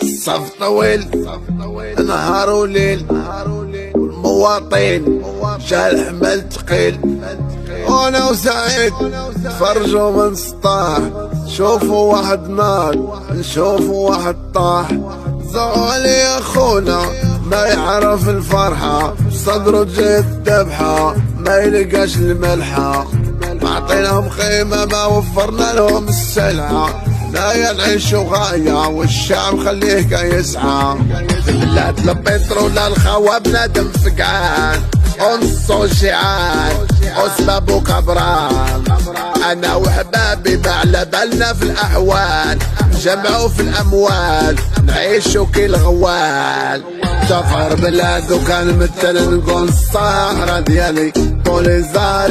الصف طويل نهار وليل، والمواطن شال حمل تقيل، وانا وسعيد تفرجوا من سطاح، شوفوا واحد نار نشوفوا واحد طاح، زعل يا خونا ما يعرف الفرحة، صدره جيت ذبحة ما يلقاش الملحة، ما عطيناهم قيمة ما وفرنا لهم السلعة، لا نعيشوا غاية والشعب خليه كيسعى، بلاد البترول الخوا بنادم فقعان، انصو شيعان وسبابو كبران، انا وحبابي ما على بالنا في الاحوال، نجمعوا في الاموال نعيشوا كي الغوال، تفخر بلاد وكان مثل نقول الصحراء ديالي طول